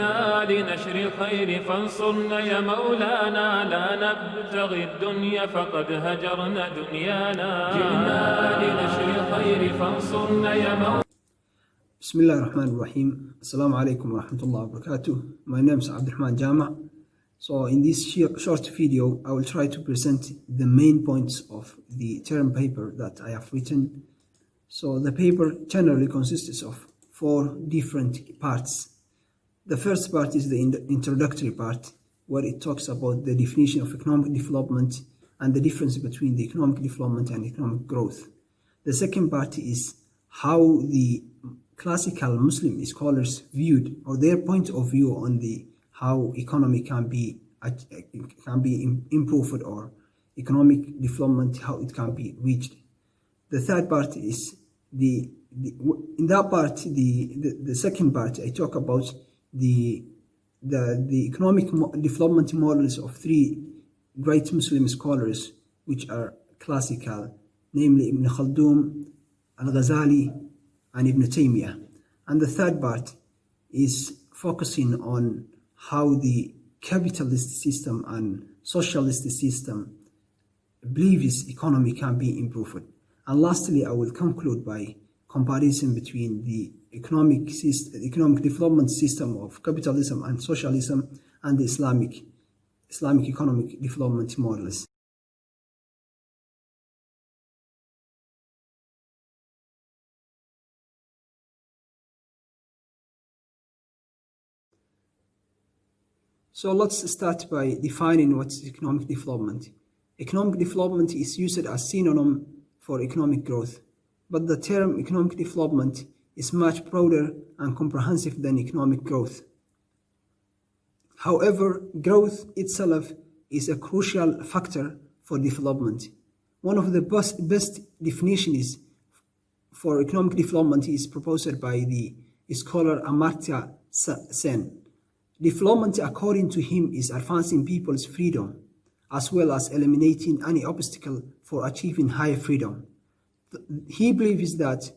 جئنا لنشر الخير فانصرنا يا مولانا لا نبتغي الدنيا فقد هجرنا دنيانا جئنا لنشر الخير فانصرنا يا مولانا. Bismillah ar-Rahman ar-Rahim. Assalamu alaikum wa rahmatullahi wa barakatuh. My name is Abdurrahman Jama. So in this short video, I will try to present the main points of the term paper that I have written. So the paper generally consists of 4 different parts. The first part is the introductory part, where it talks about the definition of economic development and the difference between the economic development and economic growth. The second part is how the classical Muslim scholars viewed, or their point of view on how economy can be improved, or economic development, how it can be reached. The third part is the second part, I talk about the economic development models of 3 great Muslim scholars, which are classical, namely Ibn Khaldun, Al-Ghazali, and Ibn Taymiyyah. And the third part is focusing on how the capitalist system and socialist system believes economy can be improved. And lastly, I will conclude by comparison between the economic development system of capitalism and socialism and the Islamic economic development models. So let's start by defining what is economic development. Economic development is used as synonym for economic growth, but the term economic development is much broader and comprehensive than economic growth. However, growth itself is a crucial factor for development. One of the best definitions for economic development is proposed by the scholar Amartya Sen. Development, according to him, is advancing people's freedom, as well as eliminating any obstacle for achieving higher freedom. He believes that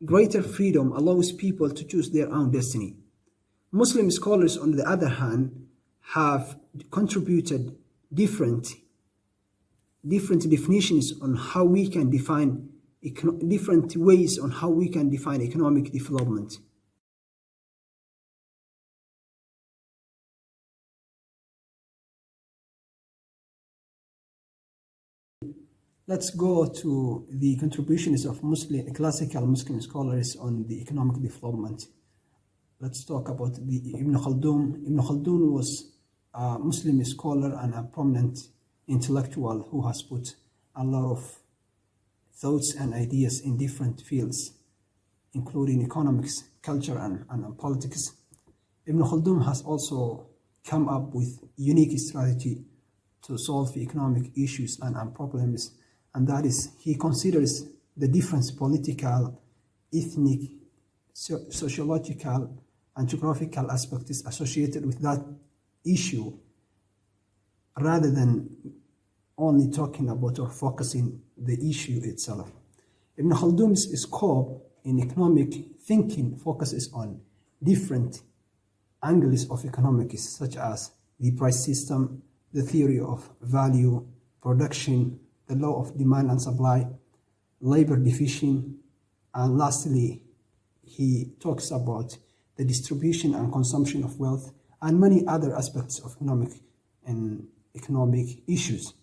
greater freedom allows people to choose their own destiny. Muslim scholars, on the other hand, have contributed different definitions on how we can define different ways on how we can define economic development. Let's go to the contributions of classical Muslim scholars on the economic development. Let's talk about Ibn Khaldun. Ibn Khaldun was a Muslim scholar and a prominent intellectual who has put a lot of thoughts and ideas in different fields, including economics, culture, and politics. Ibn Khaldun has also come up with unique strategy to solve economic issues and problems. And that is, he considers the different political, ethnic, sociological, and geographical aspects associated with that issue, rather than only talking about or focusing the issue itself. Ibn Khaldun's scope in economic thinking focuses on different angles of economics, such as the price system, the theory of value, production, the law of demand and supply, labor division, and lastly, he talks about the distribution and consumption of wealth and many other aspects of economic issues.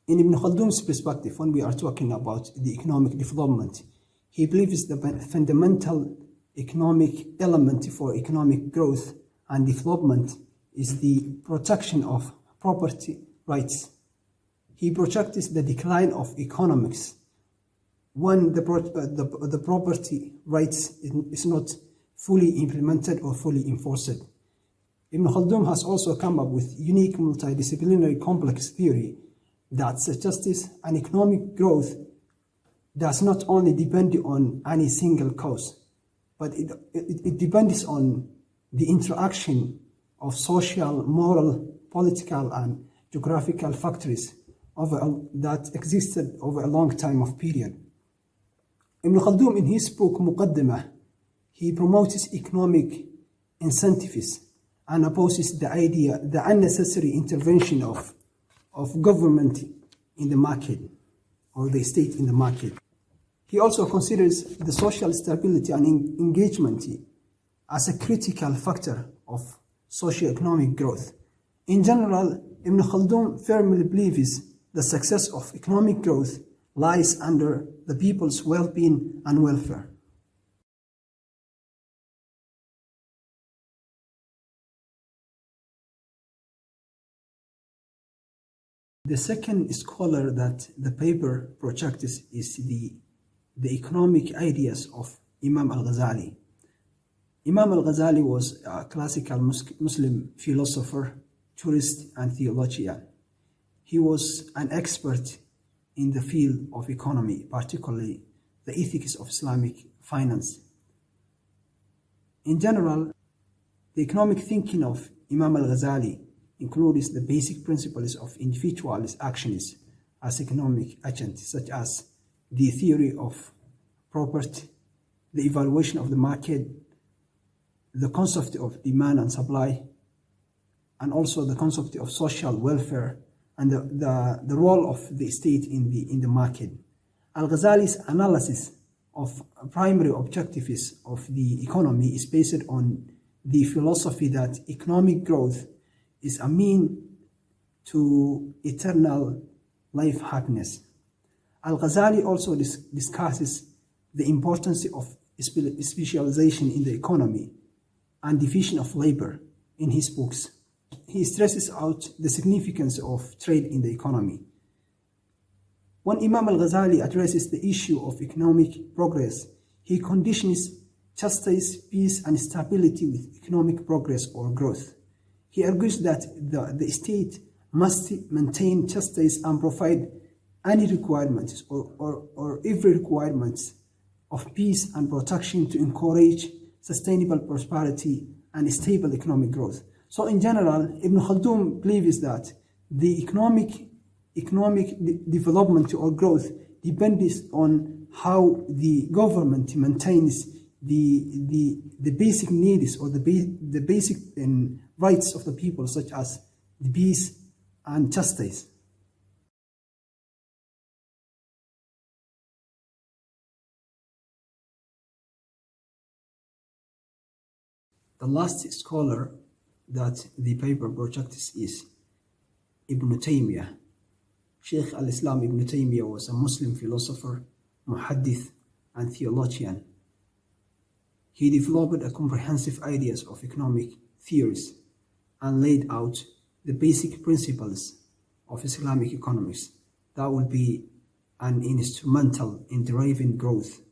In Ibn Khaldun's perspective, when we are talking about the economic development, he believes the fundamental economic element for economic growth and development is the protection of property rights. He projects the decline of economics when the property rights is not fully implemented or fully enforced. Ibn Khaldun has also come up with unique multidisciplinary complex theory that suggests an economic growth does not only depend on any single cause, but it depends on the interaction of social, moral, political, and geographical factors that existed over a long time of period. Ibn Khaldun, in his book Muqaddimah, he promotes economic incentives and opposes the unnecessary intervention of government in the market or the state in the market. He also considers the social stability and engagement as a critical factor of socio-economic growth. In general, Ibn Khaldun firmly believes the success of economic growth lies under the people's well-being and welfare. The second scholar that the paper projects is the economic ideas of Imam al-Ghazali. Imam al-Ghazali was a classical Muslim philosopher, jurist, and theologian. He was an expert in the field of economy, particularly the ethics of Islamic finance. In general, the economic thinking of Imam al-Ghazali includes the basic principles of individualist actions as economic agents, such as the theory of property, the evaluation of the market, the concept of demand and supply, and also the concept of social welfare and the role of the state in the market. Al-Ghazali's analysis of primary objectives of the economy is based on the philosophy that economic growth is a mean to eternal life happiness. Al-Ghazali also discusses the importance of specialization in the economy and division of labor in his books. He stresses out the significance of trade in the economy. When Imam al-Ghazali addresses the issue of economic progress, he conditions justice, peace, and stability with economic progress or growth. He argues that the state must maintain justice and provide any requirements or every requirement of peace and protection to encourage sustainable prosperity and stable economic growth. So in general, Ibn Khaldun believes that the economic development or growth depends on how the government maintains the basic needs or the basic rights of the people, such as the peace and justice. The last scholar that the paper projects is Ibn Taymiyyah. Sheikh al-Islam Ibn Taymiyyah was a Muslim philosopher, muhaddith, and theologian. He developed a comprehensive ideas of economic theories and laid out the basic principles of Islamic economics that will be an instrumental in deriving growth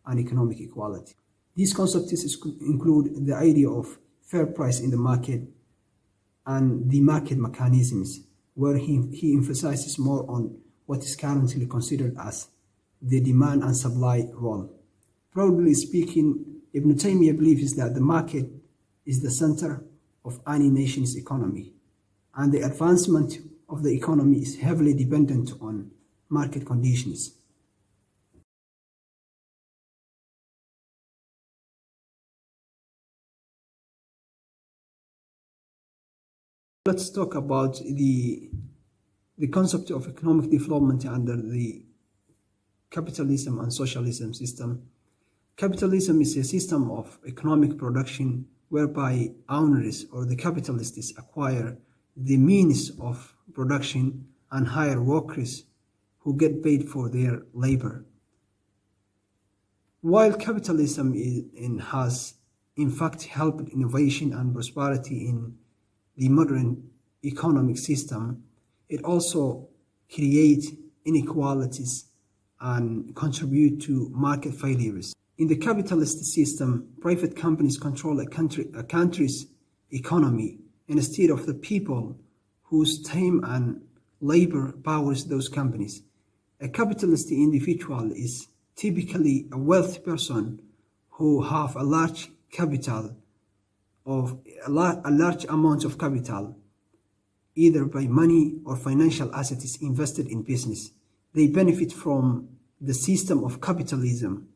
and economic equality. These concepts include the idea of fair price in the market and the market mechanisms, where he emphasizes more on what is currently considered as the demand and supply role. Broadly speaking, Ibn Taymiyyah believes that the market is the center of any nation's economy, and the advancement of the economy is heavily dependent on market conditions. Let's talk about the concept of economic development under the capitalism and socialism system. Capitalism is a system of economic production whereby owners or the capitalists acquire the means of production and hire workers who get paid for their labor. While capitalism has in fact helped innovation and prosperity in the modern economic system, it also creates inequalities and contribute to market failures. In the capitalist system, private companies control a country's economy instead of the people whose time and labor powers those companies. A capitalist individual is typically a wealthy person who have a large capital of a large amount of capital, either by money or financial assets invested in business. They benefit from the system of capitalism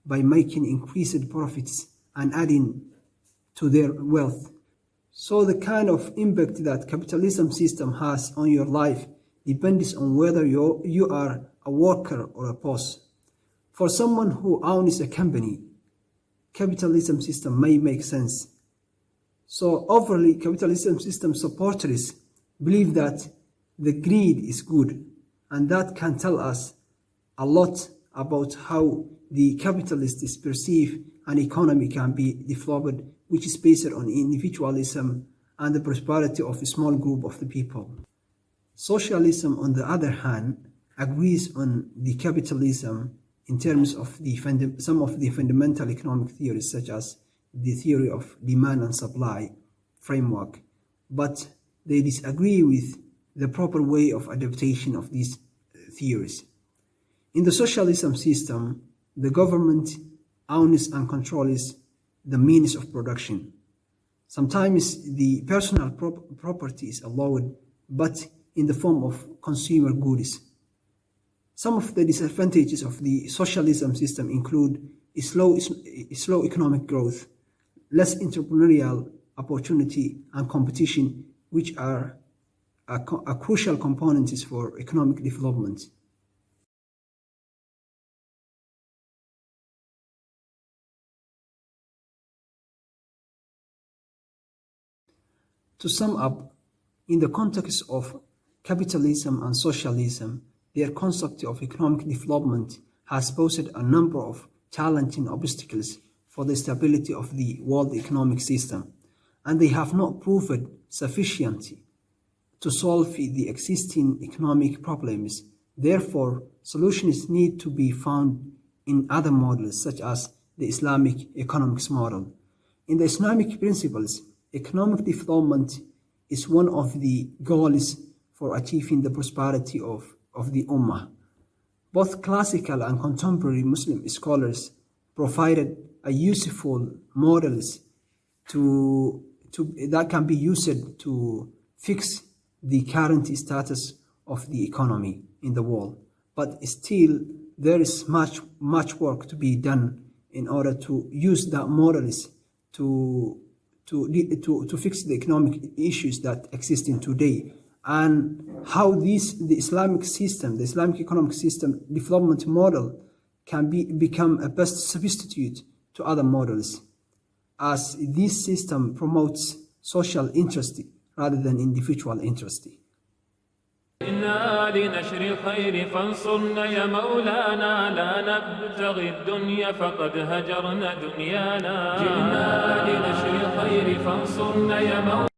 by making increased profits and adding to their wealth. So the kind of impact that capitalism system has on your life depends on whether you are a worker or a boss. For someone who owns a company, capitalism system may make sense. So overall, capitalism system supporters believe that the greed is good, and that can tell us a lot about how the capitalists perceive an economy can be developed, which is based on individualism and the prosperity of a small group of the people. Socialism, on the other hand, agrees on the capitalism in terms of some of the fundamental economic theories, such as the theory of demand and supply framework, but they disagree with the proper way of adaptation of these theories. In the socialism system, the government owns and controls the means of production. Sometimes the personal property is allowed, but in the form of consumer goods. Some of the disadvantages of the socialism system include slow economic growth, less entrepreneurial opportunity and competition, which are crucial components for economic development. To sum up, in the context of capitalism and socialism, their concept of economic development has posed a number of challenging obstacles for the stability of the world economic system, and they have not proved sufficient to solve the existing economic problems. Therefore, solutions need to be found in other models, such as the Islamic economics model. In the Islamic principles, economic development is one of the goals for achieving the prosperity of the Ummah. Both classical and contemporary Muslim scholars provided a useful models that can be used to fix the current status of the economy in the world. But still, there is much work to be done in order to use that models to fix the economic issues that exist in today, and how the Islamic system, the Islamic economic system development model can become a best substitute to other models, as this system promotes social interest rather than individual interest. إنا لنشر الخير فانصرنا يا مولانا لا نبتغي الدنيا فقد هجرنا دنيانا جئنا لنشر الخير فانصرنا يا مولانا